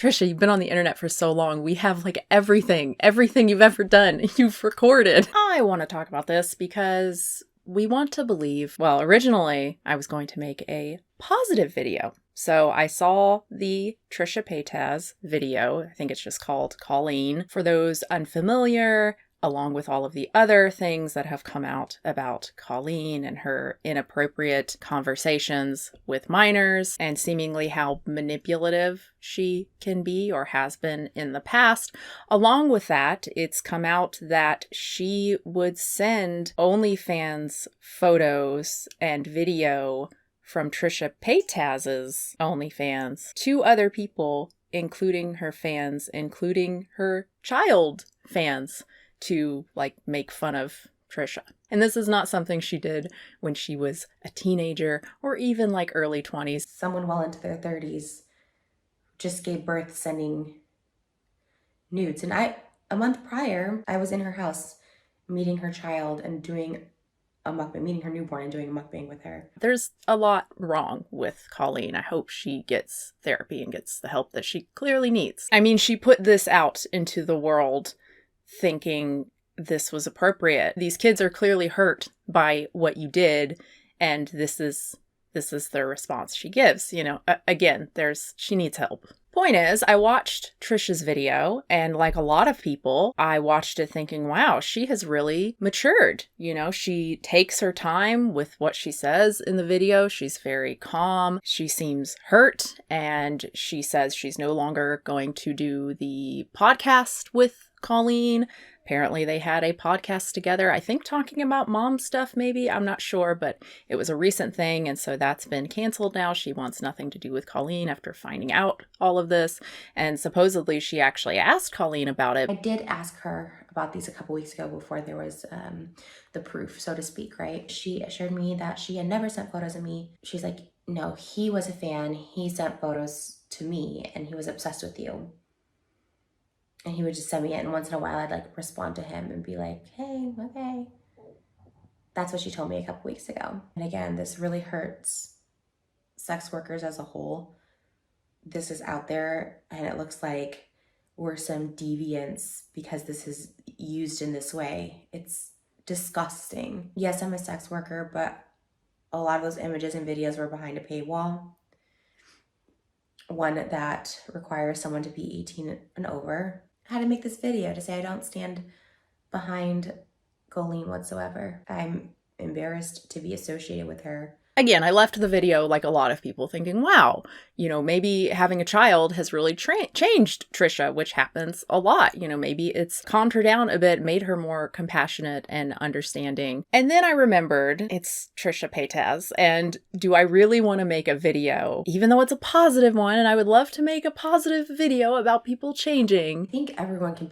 Trisha, you've been on the internet for so long. We have like everything you've ever done, you've recorded. I want to talk about this because we want to believe, well, originally I was going to make a positive video. So I saw the Trisha Paytas video. I think it's just called Colleen. For those unfamiliar, along with all of the other things that have come out about Colleen and her inappropriate conversations with minors and seemingly how manipulative she can be or has been in the past. Along with that, it's come out that she would send OnlyFans photos and video from Trisha Paytas's OnlyFans to other people, including her fans, including her child fans, to like make fun of Trisha. And this is not something she did when she was a teenager or even like early 20s. Someone well into their 30s just gave birth sending nudes. And a month prior, I was in her house meeting her child and doing a mukbang, meeting her newborn and doing a mukbang with her. There's a lot wrong with Colleen. I hope she gets therapy and gets the help that she clearly needs. I mean, she put this out into the world thinking this was appropriate. These kids are clearly hurt by what you did, and this is the response she gives. You know, again, she needs help. Point is, I watched Trisha's video, and like a lot of people, I watched it thinking, wow, she has really matured. You know, she takes her time with what she says in the video. She's very calm. She seems hurt, and she says she's no longer going to do the podcast with Colleen. Apparently they had a podcast together, I think talking about mom stuff maybe, I'm not sure, but it was a recent thing, and so that's been canceled now. She wants nothing to do with Colleen after finding out all of this, and supposedly she actually asked Colleen about it. I did ask her about these a couple weeks ago before there was the proof, so to speak, right? She assured me that she had never sent photos of me. She's like, no, he was a fan. He sent photos to me, and he was obsessed with you. And he would just send me it, and once in a while I'd like respond to him and be like, hey, okay. That's what she told me a couple weeks ago. And again, this really hurts sex workers as a whole. This is out there, and it looks like we're some deviants because this is used in this way. It's disgusting. Yes, I'm a sex worker, but a lot of those images and videos were behind a paywall. One that requires someone to be 18 and over. I had to make this video to say I don't stand behind Colleen whatsoever. I'm embarrassed to be associated with her. Again, I left the video like a lot of people thinking, wow, you know, maybe having a child has really changed Trisha, which happens a lot. You know, maybe it's calmed her down a bit, made her more compassionate and understanding. And then I remembered it's Trisha Paytas, and do I really want to make a video, even though it's a positive one, and I would love to make a positive video about people changing. I think everyone can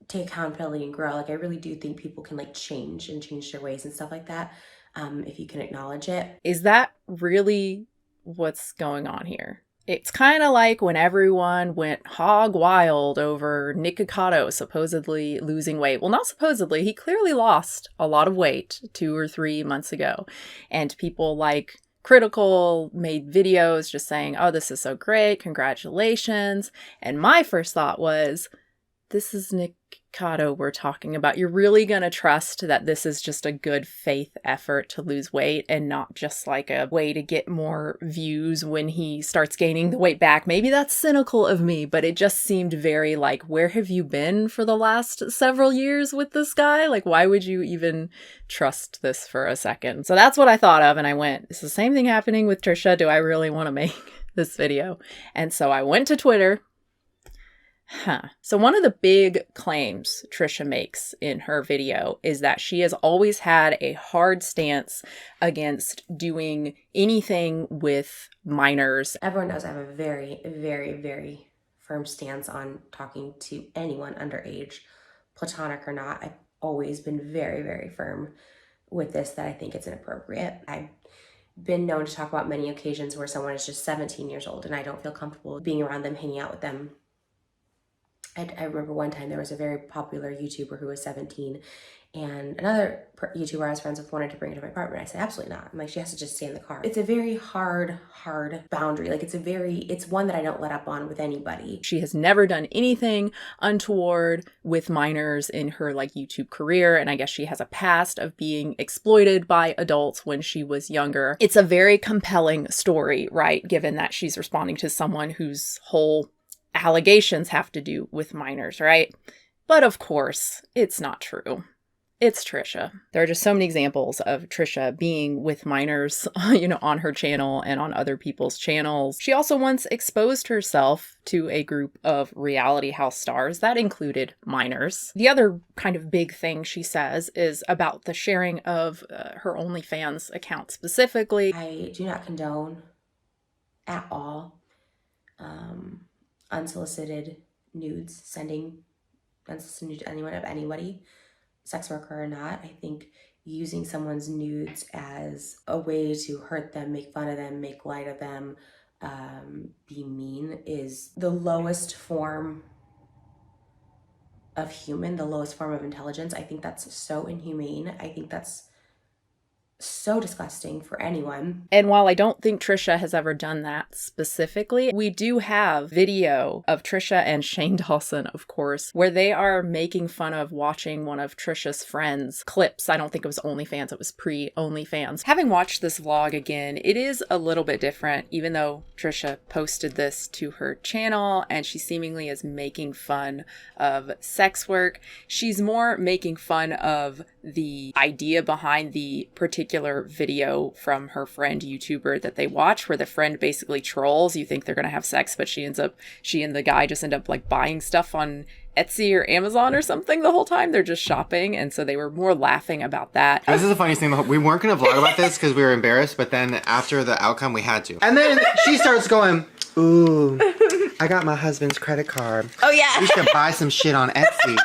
take accountability and grow. Like, I really do think people can like change their ways and stuff like that. If you can acknowledge it. Is that really what's going on here? It's kind of like when everyone went hog wild over Nick Cotto supposedly losing weight. Well, not supposedly. He clearly lost a lot of weight 2 or 3 months ago. And people like Critical made videos just saying, oh, this is so great. Congratulations. And my first thought was, this is Nick Cotto we're talking about. You're really going to trust that this is just a good faith effort to lose weight and not just like a way to get more views when he starts gaining the weight back. Maybe that's cynical of me, but it just seemed very like, where have you been for the last several years with this guy? Like, why would you even trust this for a second? So that's what I thought of, and I went, it's the same thing happening with Trisha. Do I really want to make this video? And so I went to Twitter. So one of the big claims Trisha makes in her video is that she has always had a hard stance against doing anything with minors. Everyone knows I have a very, very, very firm stance on talking to anyone underage, platonic or not. I've always been very, very firm with this, that I think it's inappropriate. I've been known to talk about many occasions where someone is just 17 years old and I don't feel comfortable being around them, hanging out with them. I remember one time there was a very popular YouTuber who was 17 And another YouTuber I was friends with wanted to bring her to my apartment. I said, absolutely not. I'm like, she has to just stay in the car. It's a very hard boundary. Like it's one that I don't let up on with anybody. She has never done anything untoward with minors in her like YouTube career. And I guess she has a past of being exploited by adults when she was younger. It's a very compelling story, right? Given that she's responding to someone whose whole allegations have to do with minors, right? But of course, it's not true. It's Trisha. There are just so many examples of Trisha being with minors, on her channel and on other people's channels. She also once exposed herself to a group of reality house stars that included minors. The other kind of big thing she says is about the sharing of her OnlyFans account specifically. I do not condone at all unsolicited nudes, sending unsolicited nudes to anyone of anybody, sex worker or not. I think using someone's nudes as a way to hurt them, make fun of them, make light of them, be mean is the lowest form of human, the lowest form of intelligence. I think that's so inhumane. I think that's so disgusting for anyone. And while I don't think Trisha has ever done that specifically, we do have video of Trisha and Shane Dawson, of course, where they are making fun of watching one of Trisha's friends' clips. I don't think it was OnlyFans, it was pre-OnlyFans. Having watched this vlog again, it is a little bit different, even though Trisha posted this to her channel and she seemingly is making fun of sex work. She's more making fun of the idea behind the particular video from her friend YouTuber that they watch, where the friend basically trolls. You think they're gonna have sex, but she and the guy just end up like buying stuff on Etsy or Amazon or something the whole time. They're just shopping, and so they were more laughing about that. This is the funniest thing. We weren't going to vlog about this because we were embarrassed, but then after the outcome, we had to. And then she starts going, ooh, I got my husband's credit card. Oh, yeah. We should buy some shit on Etsy.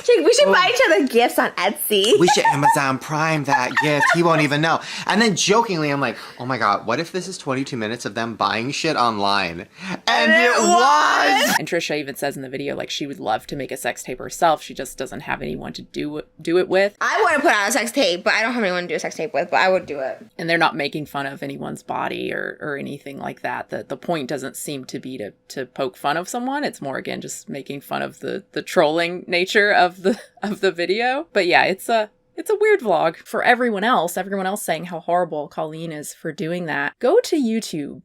We should buy each other gifts on Etsy. We should Amazon Prime that gift. He won't even know. And then jokingly, I'm like, oh my God, what if this is 22 minutes of them buying shit online? And it was! And Trisha even says in the video, like, she would love to make a sex tape herself. She just doesn't have anyone to do it with. I want to put out a sex tape, but I don't have anyone to do a sex tape with, but I would do it. And they're not making fun of anyone's body or anything like that. The point doesn't seem to be to poke fun of someone. It's more, again, just making fun of the trolling nature of the video. But yeah, it's a weird vlog. For everyone else saying how horrible Colleen is for doing that, go to YouTube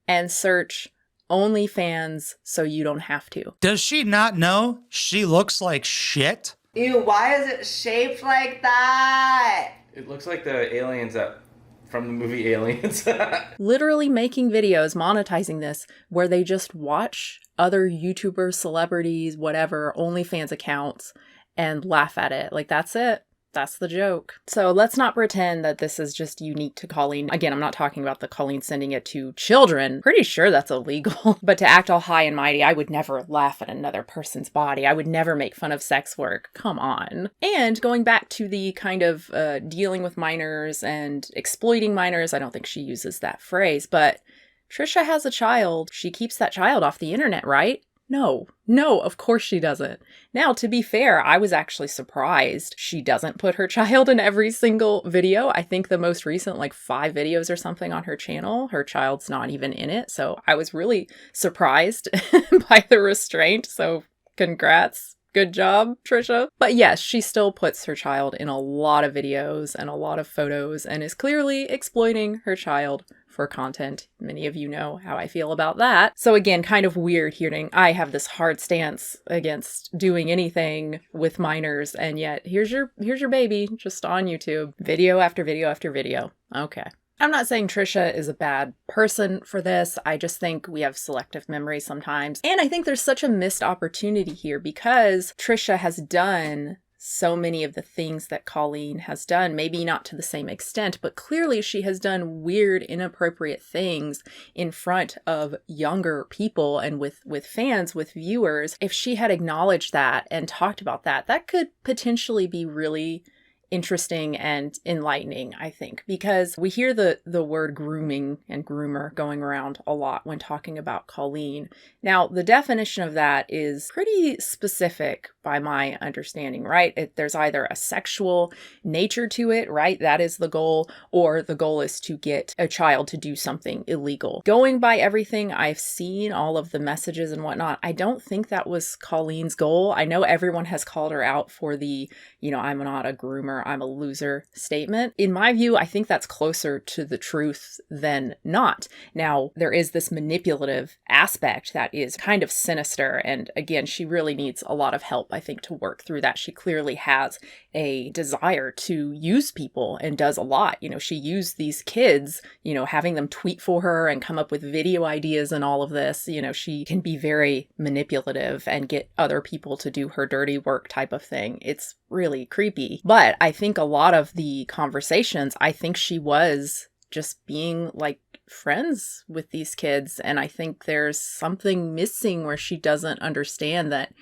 and search OnlyFans so you don't have to. Does she not know she looks like shit? Ew, why is it shaped like that? It looks like the aliens from the movie Aliens. Literally making videos, monetizing this, where they just watch other YouTubers, celebrities, whatever, OnlyFans accounts and laugh at it. Like, that's it. That's the joke. So let's not pretend that this is just unique to Colleen. Again, I'm not talking about the Colleen sending it to children. Pretty sure that's illegal. But to act all high and mighty, I would never laugh at another person's body. I would never make fun of sex work. Come on. And going back to the kind of dealing with minors and exploiting minors, I don't think she uses that phrase, but Trisha has a child. She keeps that child off the internet, right? No, of course she doesn't. Now, to be fair, I was actually surprised she doesn't put her child in every single video. I think the most recent, 5 videos or something on her channel, her child's not even in it. So I was really surprised by the restraint. So congrats. Good job, Trisha. But yes, she still puts her child in a lot of videos and a lot of photos and is clearly exploiting her child for content. Many of you know how I feel about that. So again, kind of weird hearing I have this hard stance against doing anything with minors, and yet here's your baby just on YouTube, video after video after video. Okay. I'm not saying Trisha is a bad person for this. I just think we have selective memory sometimes. And I think there's such a missed opportunity here because Trisha has done so many of the things that Colleen has done, maybe not to the same extent, but clearly she has done weird, inappropriate things in front of younger people and with fans, with viewers. If she had acknowledged that and talked about that, that could potentially be really interesting and enlightening, I think, because we hear the word grooming and groomer going around a lot when talking about Colleen. Now, the definition of that is pretty specific by my understanding, right? There's either a sexual nature to it, right? That is the goal, or the goal is to get a child to do something illegal. Going by everything I've seen, all of the messages and whatnot, I don't think that was Colleen's goal. I know everyone has called her out for the, I'm not a groomer, I'm a loser statement. In my view, I think that's closer to the truth than not. Now, there is this manipulative aspect that is kind of sinister. And again, she really needs a lot of help, I think, to work through that. She clearly has a desire to use people and does a lot. She used these kids, having them tweet for her and come up with video ideas and all of this. She can be very manipulative and get other people to do her dirty work type of thing. It's really creepy. But I think a lot of the conversations, I think she was just being like friends with these kids. And I think there's something missing where she doesn't understand that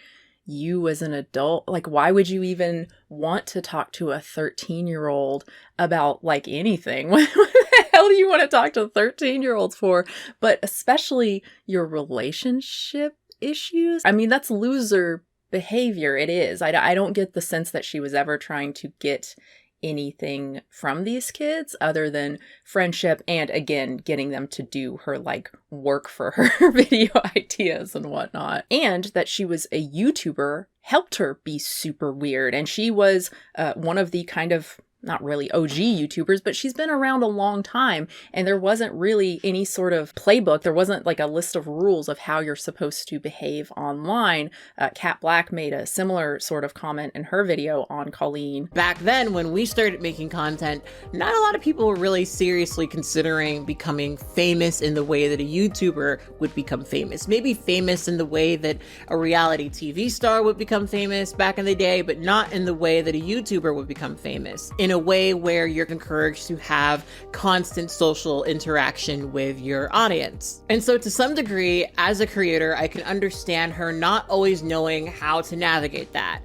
you as an adult, like, why would you even want to talk to a 13-year-old about like anything? What the hell do you want to talk to 13-year-olds for? But especially your relationship issues. I mean, that's loser behavior. It is. I don't get the sense that she was ever trying to get anything from these kids other than friendship and, again, getting them to do her like work for her video ideas and whatnot. And that she was a YouTuber helped her be super weird. And she was one of the kind of not really OG YouTubers, but she's been around a long time, and there wasn't really any sort of playbook. There wasn't like a list of rules of how you're supposed to behave online. Kat Black made a similar sort of comment in her video on Colleen. Back then, when we started making content, not a lot of people were really seriously considering becoming famous in the way that a YouTuber would become famous. Maybe famous in the way that a reality TV star would become famous back in the day, but not in the way that a YouTuber would become famous. In a way where you're encouraged to have constant social interaction with your audience. And so to some degree, as a creator, I can understand her not always knowing how to navigate that.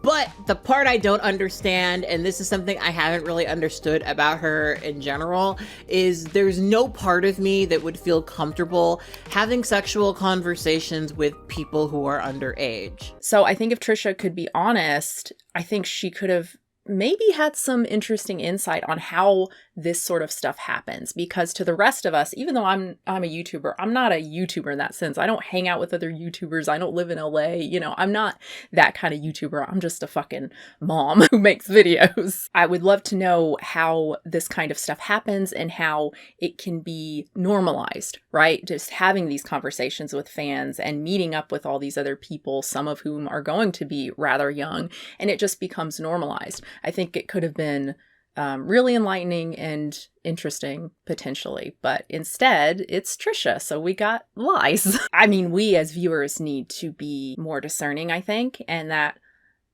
But the part I don't understand, and this is something I haven't really understood about her in general, is there's no part of me that would feel comfortable having sexual conversations with people who are underage. So I think if Trisha could be honest, I think she could have maybe had some interesting insight on how this sort of stuff happens, because to the rest of us, even though I'm a YouTuber, I'm not a YouTuber in that sense. I don't hang out with other YouTubers. I don't live in LA. I'm not that kind of YouTuber. I'm just a fucking mom who makes videos. I would love to know how this kind of stuff happens and how it can be normalized, right? Just having these conversations with fans and meeting up with all these other people, some of whom are going to be rather young, and it just becomes normalized. I think it could have been really enlightening and interesting, potentially. But instead, it's Trisha, so we got lies. I mean, we as viewers need to be more discerning, I think, and that,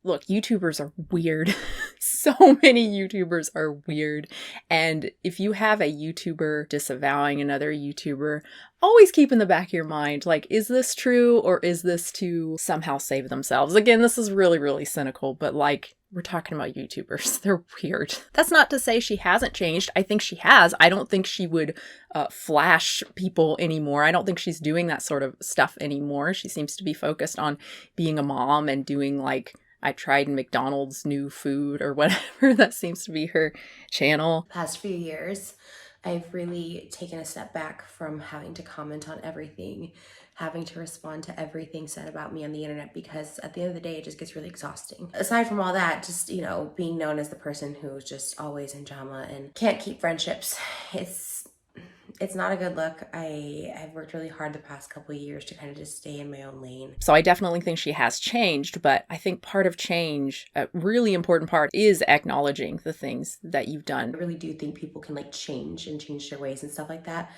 look, YouTubers are weird. So many YouTubers are weird. And if you have a YouTuber disavowing another YouTuber, always keep in the back of your mind, like, is this true or is this to somehow save themselves? Again, this is really, really cynical, but like, we're talking about YouTubers. They're weird. That's not to say she hasn't changed. I think she has. I don't think she would flash people anymore. I don't think she's doing that sort of stuff anymore. She seems to be focused on being a mom and doing like, I tried McDonald's new food or whatever. That seems to be her channel. Past few years, I've really taken a step back from having to comment on everything, having to respond to everything said about me on the internet, because at the end of the day, it just gets really exhausting. Aside from all that, just, being known as the person who's just always in drama and can't keep friendships, it's not a good look. I've worked really hard the past couple of years to kind of just stay in my own lane. So I definitely think she has changed, but I think part of change, a really important part, is acknowledging the things that you've done. I really do think people can change and change their ways and stuff like that.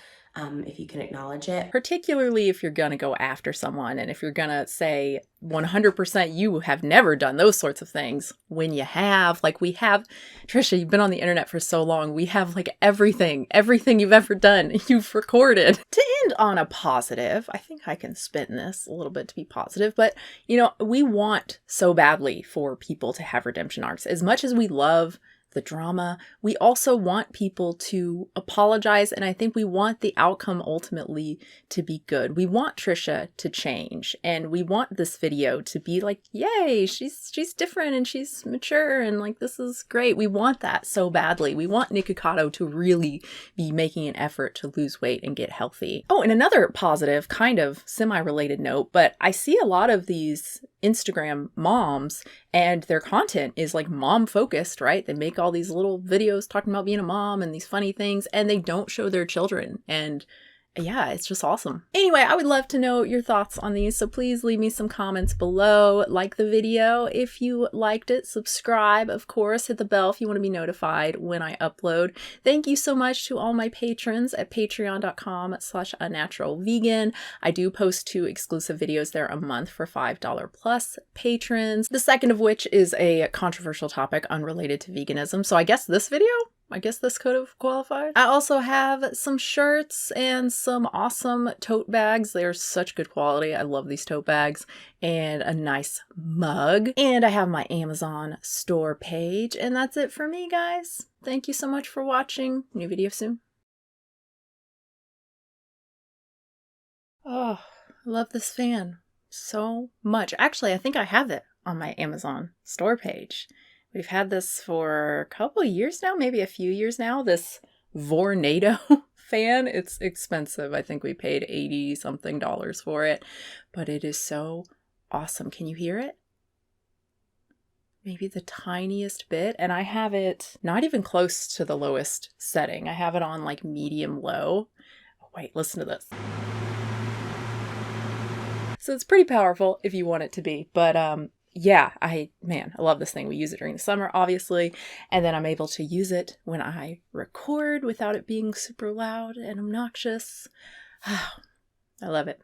if you can acknowledge it. Particularly if you're going to go after someone and if you're going to say 100% you have never done those sorts of things, when you have, like we have, Trisha, you've been on the internet for so long, we have like everything you've ever done, you've recorded. To end on a positive, I think I can spin this a little bit to be positive, but you know, we want so badly for people to have redemption arcs. As much as we love the drama, we also want people to apologize, and I think we want the outcome ultimately to be good. We want Trisha to change, and we want this video to be like, yay, she's different and she's mature and like this is great. We want that so badly. We want Nikocado to really be making an effort to lose weight and get healthy. Oh, and another positive, kind of semi-related note, but I see a lot of these Instagram moms and their content is like mom focused, right? They make all these little videos talking about being a mom and these funny things, and they don't show their children. And yeah, it's just awesome. Anyway, I would love to know your thoughts on these, so please leave me some comments below. Like the video if you liked it. Subscribe, of course. Hit the bell if you want to be notified when I upload. Thank you so much to all my patrons at patreon.com/unnaturalvegan. I do post 2 exclusive videos there a month for $5 plus patrons. The second of which is a controversial topic unrelated to veganism. So I guess this could have qualified. I also have some shirts and some awesome tote bags. They are such good quality. I love these tote bags. And a nice mug. And I have my Amazon store page. And that's it for me, guys. Thank you so much for watching. New video soon. Oh, I love this fan so much. Actually, I think I have it on my Amazon store page. We've had this for a couple of years now, maybe a few years now, this Vornado fan. It's expensive. I think we paid $80 something for it, but it is so awesome. Can you hear it? Maybe the tiniest bit. And I have it not even close to the lowest setting. I have it on like medium low. Oh, wait, listen to this. So it's pretty powerful if you want it to be, but yeah, I love this thing. We use it during the summer, obviously, and then I'm able to use it when I record without it being super loud and obnoxious. I love it.